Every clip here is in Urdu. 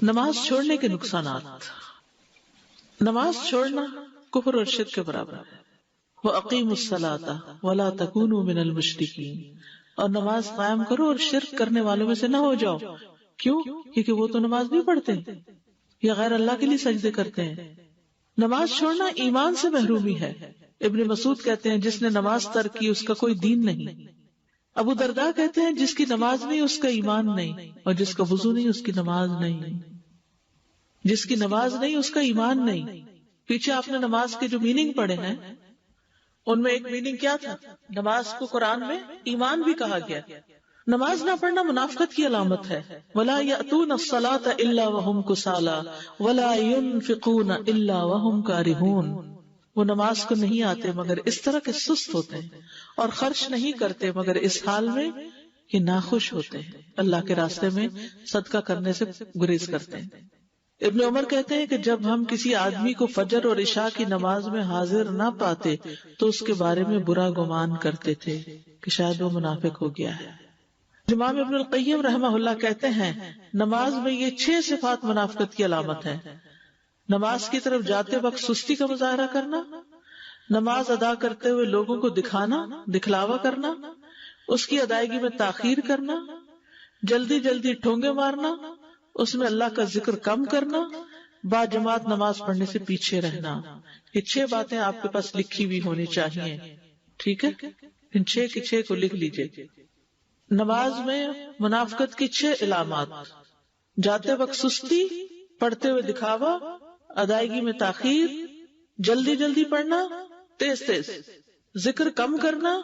نماز چھوڑنے کے نقصانات. نماز چھوڑنا کفر اور شرک کے برابر ہے. وَأَقِيمُوا الصَّلَاةَ وَلَا تَكُونُوا مِنَ الْمُشْرِكِينَ، اور نماز قائم کرو اور شرک کرنے والوں میں سے نہ ہو جاؤ. کیوں؟ کیونکہ وہ تو نماز نہیں پڑھتے یا غیر اللہ کے لیے سجدے کرتے ہیں. نماز چھوڑنا ایمان سے محرومی ہے. ابن مسعود کہتے ہیں جس نے نماز ترک کی اس کا کوئی دین نہیں. ابو درداء کہتے ہیں جس کی نماز نہیں اس کا ایمان نہیں، اور جس کا وضو نہیں اس کی نماز نہیں. جس کی نماز نہیں اس کا ایمان نہیں. پیچھے آپ نے نماز کے جو میننگ پڑھے ہیں ان میں ایک میننگ کیا تھا؟ نماز کو قرآن میں ایمان بھی کہا گیا. نماز نہ پڑھنا منافقت کی علامت ہے. وَلَا يَأْتُونَ الصَّلَاةَ إِلَّا وَهُمْ كُسَالَىٰ وَلَا يُنْفِقُونَ إِلَّا وَهُمْ كَارِهُونَ، وہ نماز کو نہیں آتے مگر اس طرح کے سست ہوتے ہیں، اور خرچ نہیں کرتے مگر اس حال میں کہ ناخوش ہوتے ہیں، اللہ کے راستے میں صدقہ کرنے سے گریز کرتے ہیں. ابن عمر کہتے ہیں کہ جب ہم کسی آدمی کو فجر اور عشاء کی نماز میں حاضر نہ پاتے تو اس کے بارے میں برا گمان کرتے تھے کہ شاید وہ منافق ہو گیا ہے. امام ابن القیم رحمہ اللہ کہتے ہیں نماز میں یہ 6 صفات منافقت کی علامت ہے. نماز کی طرف جاتے وقت سستی کا مظاہرہ کرنا، نماز ادا کرتے ہوئے لوگوں کو دکھلاوا کرنا، اس کی ادائیگی میں تاخیر کرنا، جلدی جلدی ٹھونگے مارنا، اس میں اللہ کا ذکر کم کرنا، با جماعت نماز پڑھنے سے پیچھے رہنا. یہ 6 باتیں آپ کے پاس لکھی ہوئی ہونی چاہیے. ٹھیک ہے، ان 6 کی 6 کو لکھ لیجئے. نماز میں منافقت کی 6 علامات: جاتے وقت سستی، پڑھتے ہوئے دکھاوا، ادائیگی میں تاخیر، جلدی جلدی پڑھنا، تیز تیز، ذکر کم کرنا،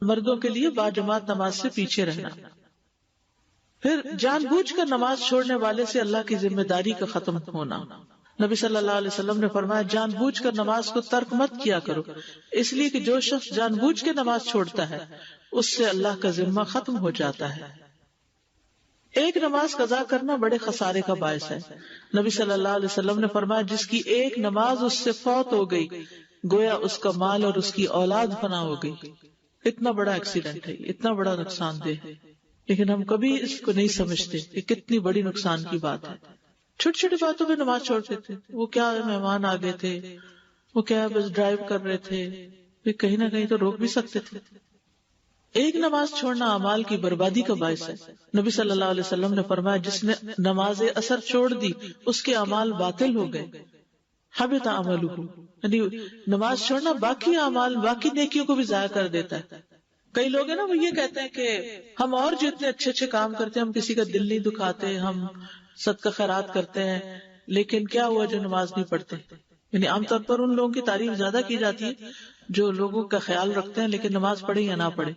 مردوں کے لیے با جماعت نماز سے پیچھے رہنا. پھر جان بوجھ کر نماز چھوڑنے والے سے اللہ کی ذمہ داری کا ختم ہونا. نبی صلی اللہ علیہ وسلم نے فرمایا جان بوجھ کر نماز کو ترک مت کیا کرو، اس لیے کہ جو شخص جان بوجھ کے نماز چھوڑتا ہے اس سے اللہ کا ذمہ ختم ہو جاتا ہے. ایک نماز قضا کرنا بڑے خسارے کا باعث ہے. نبی صلی اللہ علیہ وسلم نے فرمایا جس کی ایک نماز اس سے فوت ہو گئی گویا اس کا مال اور اس کی اولاد فنا ہو گئی. اتنا بڑا ایکسیڈنٹ ہے، اتنا بڑا نقصان دہ ہے، لیکن ہم کبھی اس کو نہیں سمجھتے کہ کتنی بڑی نقصان کی بات ہے. چھوٹی چھوٹی باتوں پہ نماز چھوڑتے تھے. وہ کیا مہمان آ گئے تھے، وہ کیا بس ڈرائیو کر رہے تھے، کہیں نہ کہیں تو روک بھی سکتے تھے. ایک نماز چھوڑنا اعمال کی بربادی کا باعث ہے. نبی صلی اللہ علیہ وسلم نے فرمایا جس نے نماز اثر چھوڑ دی اس کے اعمال باطل ہو گئے. حبط عملہ، یعنی نماز چھوڑنا باقی اعمال، باقی نیکیوں کو بھی ضائع کر دیتا ہے. کئی لوگ ہیں نا وہ یہ کہتے ہیں کہ ہم اور جو اتنے اچھے اچھے کام کرتے ہیں، ہم کسی کا دل نہیں دکھاتے، ہم صدقہ خیرات کرتے ہیں، لیکن کیا ہوا جو نماز نہیں پڑھتے. یعنی عام طور پر ان لوگوں کی تعریف زیادہ کی جاتی ہے جو لوگوں کا خیال رکھتے ہیں لیکن نماز پڑھے یا نہ پڑھے.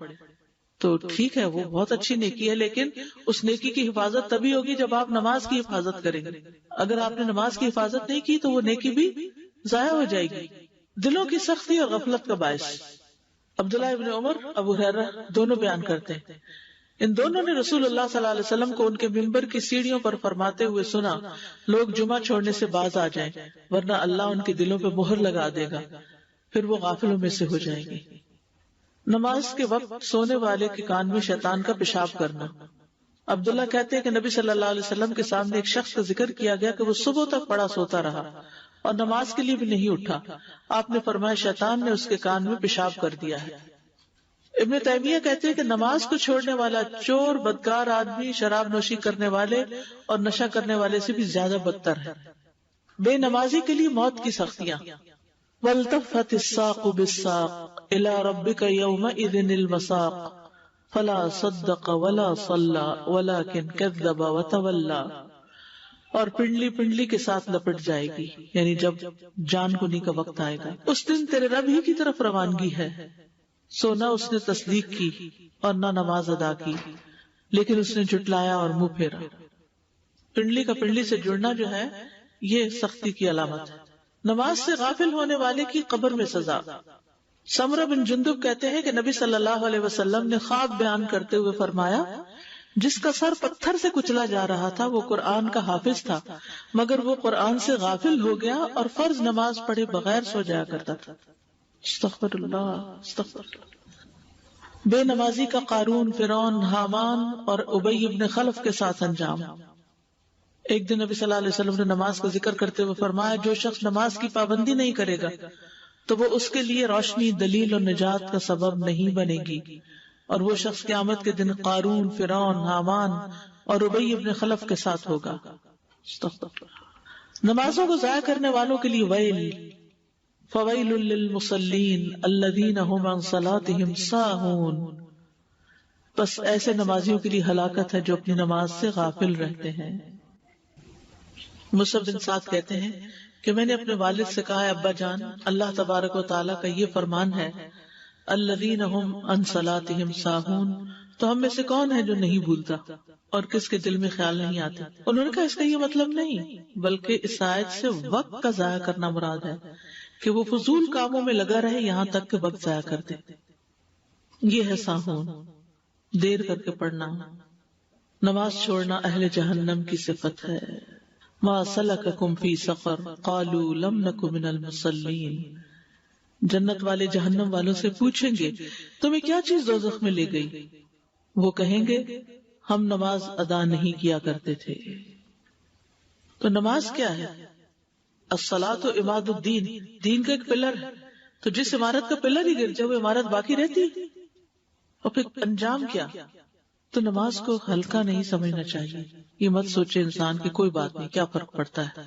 تو ٹھیک ہے، وہ بہت اچھی نیکی ہے، لیکن اس نیکی کی حفاظت تبھی ہوگی جب آپ نماز کی حفاظت کریں گے. اگر آپ نے نماز کی حفاظت نہیں کی تو وہ نیکی بھی ضائع ہو جائے گی. دلوں کی سختی اور غفلت کا باعث. عبداللہ ابن عمر، ابو ہریرہ دونوں بیان کرتے ہیں ان دونوں نے رسول اللہ صلی اللہ علیہ وسلم کو ان کے ممبر کی سیڑھیوں پر فرماتے ہوئے سنا لوگ جمعہ چھوڑنے سے باز آ جائیں ورنہ اللہ ان کے دلوں پہ مہر لگا دے گا، پھر وہ غافلوں میں سے ہو جائیں گے. نماز کے وقت سونے والے کے کان میں شیطان کا پیشاب کرنا. عبداللہ کہتے ہیں کہ نبی صلی اللہ علیہ وسلم کے سامنے ایک شخص کا ذکر کیا گیا کہ وہ صبح تک پڑا سوتا رہا اور نماز کے لیے بھی نہیں اٹھا. آپ نے فرمایا شیطان نے اس کے کان میں پیشاب کر دیا ہے. ابن تیمیہ کہتے ہیں کہ نماز کو چھوڑنے والا چور، بدکار آدمی، شراب نوشی کرنے والے اور نشہ کرنے والے سے بھی زیادہ بدتر ہے. بے نمازی کے لیے موت کی سختیاں. وَالْتَفَّتِ السَّاقُ بِالسَّاقِ إِلَىٰ رَبِّكَ يَوْمَئِذٍ الْمَسَاقُ فَلَا صَدَّقَ وَلَا صَلَّىٰ وَلَٰكِنْ كَذَّبَ وَتَوَلَّىٰ. اور پنڈلی پنڈلی کے ساتھ لپٹ جائے گی، یعنی جب جان کنی کا وقت آئے گا. اس دن تیرے رب ہی کی طرف روانگی ہے. سو نہ اس نے تصدیق کی اور نہ نماز ادا کی، لیکن اس نے جھٹلایا اور منہ پھیرا. پنڈلی کا پنڈلی سے جڑنا جو ہے یہ سختی کی علامت ہے. نماز سے غافل ہونے والے کی قبر میں سزا. سمرہ بن جندب کہتے ہیں کہ نبی صلی اللہ علیہ وسلم نے خواب بیان کرتے ہوئے فرمایا جس کا سر پتھر سے کچلا جا رہا تھا وہ قرآن کا حافظ تھا، مگر وہ قرآن سے غافل ہو گیا اور فرض نماز پڑھے بغیر سو جایا کرتا تھا. استغفر اللہ، استغفر اللہ. بے نمازی کا قارون، فرعون، حامان اور ابی ابن خلف کے ساتھ انجام. ایک دن نبی صلی اللہ علیہ وسلم نے نماز کا ذکر کرتے ہوئے فرمایا جو شخص نماز کی پابندی نہیں کرے گا تو وہ اس کے لیے روشنی، دلیل اور نجات کا سبب نہیں بنے گی، اور وہ شخص قیامت کے دن قارون، فرعون، حامان اور ابی ابن خلف کے ساتھ ہوگا۔ نمازوں کو ضائع کرنے والوں کے لیے ویل، فویل للمصلین الذین هم عن صلاتهم ساہون، بس ایسے نمازیوں کے لیے ہلاکت ہے جو اپنی نماز سے غافل رہتے ہیں۔ مصعب بن سعد کہتے ہیں کہ میں نے اپنے والد سے کہا، ابا جان، اللہ تبارک و تعالیٰ کا یہ فرمان ہے الذین هم عن صلاتهم ساہون، تو ہم میں سے کون ہے جو نہیں بھولتا اور کس کے دل میں خیال نہیں آتا؟ انہوں نے کہا اس کا یہ مطلب نہیں، بلکہ اس آیت سے وقت کا ضائع کرنا مراد ہے کہ وہ فضول کاموں میں لگا رہے یہاں تک کہ وقت ضائع کر دے۔ یہ ہے ساہون، دیر کر کے پڑھنا۔ نماز چھوڑنا اہل جہنم کی صفت ہے۔ ما سلککم فی سقر قالوا لم نک من المصلین، جنت والے جہنم والوں سے پوچھیں گے تمہیں کیا چیز دوزخ میں لے گئی؟ وہ کہیں گے ہم نماز ادا نہیں کیا کرتے تھے۔ تو نماز کیا ہے؟ الصلاۃ عماد الدین، دین کا ایک پلر ہے، تو جس عمارت کا پلر ہی گر جائے وہ عمارت باقی رہتی، اور پھر انجام کیا؟ تو نماز کو ہلکا نہیں سمجھنا چاہیے۔ یہ مت سوچے انسان کی کوئی بات نہیں، کیا فرق پڑتا ہے،